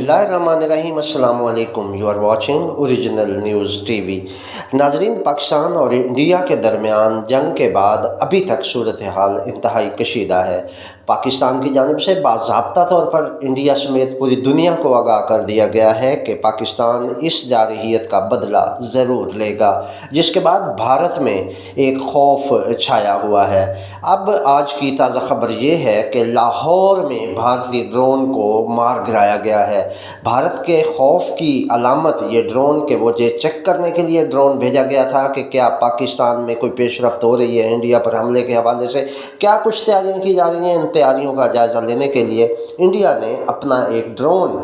बिस्मिल्लाहिर्रहमानिर्रहीम। अस्सलाम वालेकुम। You are watching original news TV. नाजरीन, पाकिस्तान और इंडिया के दरमियान जंग के बाद अभी तक सूरत हाल इंतहाई कशीदा है। पाकिस्तान की जानिब से बाज़ाब्ता तौर पर इंडिया समेत पूरी दुनिया को आगाह कर दिया गया है कि पाकिस्तान इस जारहियत का बदला ज़रूर लेगा, जिसके बाद भारत में एक खौफ छाया हुआ है। अब आज की ताज़ा खबर ये है कि लाहौर में भारतीय ड्रोन को मार गिराया गया है। भारत के खौफ की अलामत ये ड्रोन के वो ये चेक करने के लिए ड्रोन भेजा गया था कि क्या पाकिस्तान में कोई पेशरफ्त हो रही है इंडिया पर हमले के हवाले से, क्या कुछ तैयारियां की जा रही हैं। इन तैयारियों का जायज़ा लेने के लिए इंडिया ने अपना एक ड्रोन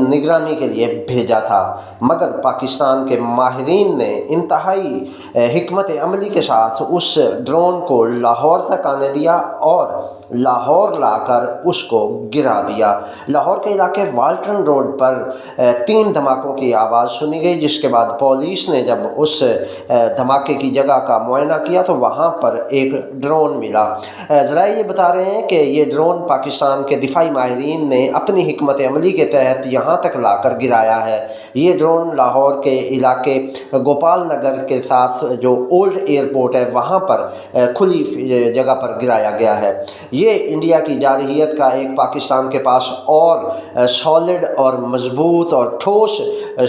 निगरानी के लिए भेजा था, मगर पाकिस्तान के माहिरीन ने इंतहाई हिकमत अमली के साथ उस ड्रोन को लाहौर तक आने दिया और लाहौर लाकर उसको गिरा दिया। लाहौर के इलाके वाल्टन रोड पर 3 धमाकों की आवाज़ सुनी गई, जिसके बाद पुलिस ने जब उस धमाके की जगह का मुआयना किया तो वहाँ पर एक ड्रोन मिला। ज़रा ये बता रहे हैं कि ये ड्रोन पाकिस्तान के दिफाई माहिरीन ने अपनी हिकमत अमली के तहत यहाँ तक लाकर गिराया है। ये ड्रोन लाहौर के इलाके गोपाल नगर के साथ जो ओल्ड एयरपोर्ट है वहाँ पर खुली जगह पर गिराया गया है। ये इंडिया की जारहियत का एक पाकिस्तान के पास और सॉलिड और मजबूत और ठोस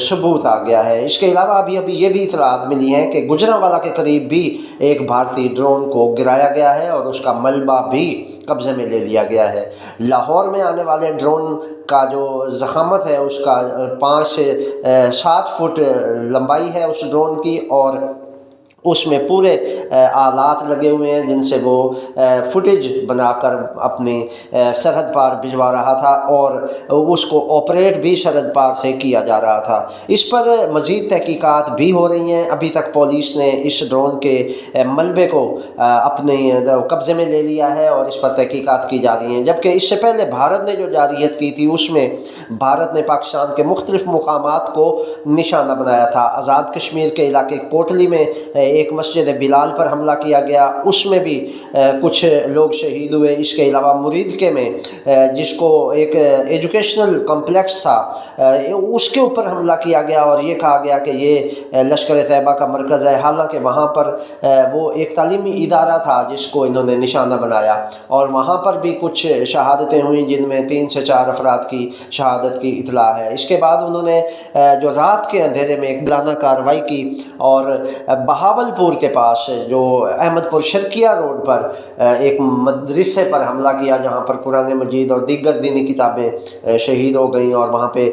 सबूत आ गया है। इसके अलावा अभी ये भी इतलात मिली हैं कि गुजरांवाला के करीब भी एक भारतीय ड्रोन को गिराया गया है और उसका मलबा भी कब्ज़े में ले लिया गया है। लाहौर में आने वाले ड्रोन का जो ज़ख़ामत है उसका 5 से 7 फुट लंबाई है उस ड्रोन की, और उसमें पूरे आलात लगे हुए हैं जिनसे वो फुटेज बनाकर अपनी सरहद पार भिजवा रहा था और उसको ऑपरेट भी सरहद पार से किया जा रहा था। इस पर मज़ीद तहकीकात भी हो रही हैं। अभी तक पुलिस ने इस ड्रोन के मलबे को अपने कब्ज़े में ले लिया है और इस पर तहकीकात की जा रही हैं, जबकि इससे पहले भारत ने जो जारहियत की थी उसमें भारत ने पाकिस्तान के मुख्तलिफ मुकामात को निशाना बनाया था। आज़ाद कश्मीर के इलाके कोटली में एक मस्जिद बिलाल पर हमला किया गया, उसमें भी कुछ लोग शहीद हुए। इसके अलावा मुरीदके में जिसको एक एजुकेशनल कॉम्प्लेक्स था उसके ऊपर हमला किया गया और ये कहा गया कि ये लश्कर तैयबा का मरकज़ है, हालांकि वहाँ पर वो एक तालीमी इदारा था जिसको इन्होंने निशाना बनाया और वहाँ पर भी कुछ शहादतें हुई जिनमें 3 से 4 अफराद की शहादत की इतला है। इसके बाद उन्होंने जो रात के अंधेरे में एक बिलाना कार्रवाई की और बहावलपुर के पास जो अहमदपुर शर्किया रोड पर एक मदरसे पर हमला किया जहाँ पर कुरान मजीद और दीगर दीनी किताबें शहीद हो गई और वहाँ पे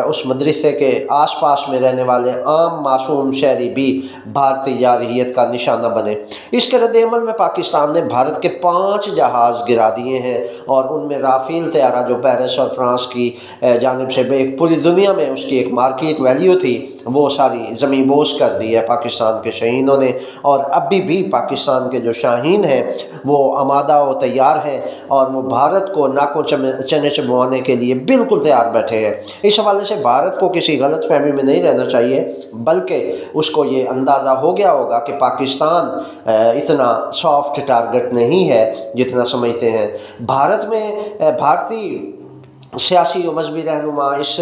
उस मदरसे के आसपास में रहने वाले आम मासूम शहरी भी भारतीय जारहियत का निशाना बने। इसके रद्द-ए-अमल में पाकिस्तान ने भारत के 5 जहाज़ गिरा दिए हैं और उनमें राफेल तैयारा जो पेरिस और फ्रांस की जानिब से एक पूरी दुनिया में उसकी एक मार्केट वैल्यू थी वो सारी ज़मीन बोस कर दी है पाकिस्तान के शहीनों ने। और अभी भी पाकिस्तान के जो शाहीन हैं वो आमादा और तैयार हैं और वो भारत को नाकों चने चबवाने के लिए बिल्कुल तैयार बैठे हैं। इस हवाले से भारत को किसी गलत फहमी में नहीं रहना चाहिए, बल्कि उसको ये अंदाज़ा हो गया होगा कि पाकिस्तान इतना सॉफ्ट टारगेट नहीं है जितना समझते हैं। भारत में भारतीय सियासी और मजहबी रहनुमा इस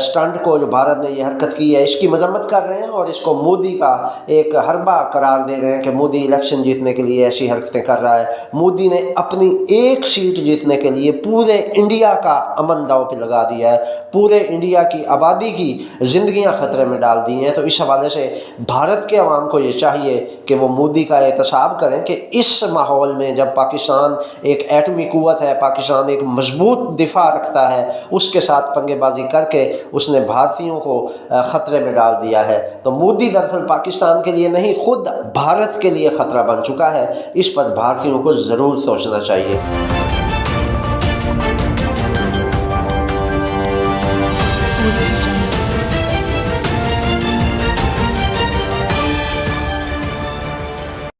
स्टंट को जो भारत ने ये हरकत की है इसकी मजम्मत कर रहे हैं और इसको मोदी का एक हरबा करार दे रहे हैं कि मोदी इलेक्शन जीतने के लिए ऐसी हरकतें कर रहा है। मोदी ने अपनी एक सीट जीतने के लिए पूरे इंडिया का अमन दांव पे लगा दिया है, पूरे इंडिया की आबादी की ज़िंदगियाँ ख़तरे में डाल दी हैं। तो इस हवाले से भारत के अवाम को ये चाहिए कि वो मोदी का एहतसाब करें कि इस माहौल में जब पाकिस्तान एक एटमी क़ुव्वत है, पाकिस्तान एक मजबूत दिफा रखता है, उसके साथ पंगेबाजी करके उसने भारतीयों को ख़तरे में डाल दिया है। तो मोदी दरअसल पाकिस्तान के लिए नहीं खुद भारत के लिए ख़तरा बन चुका है। इस पर भारतीयों को ज़रूर सोचना चाहिए।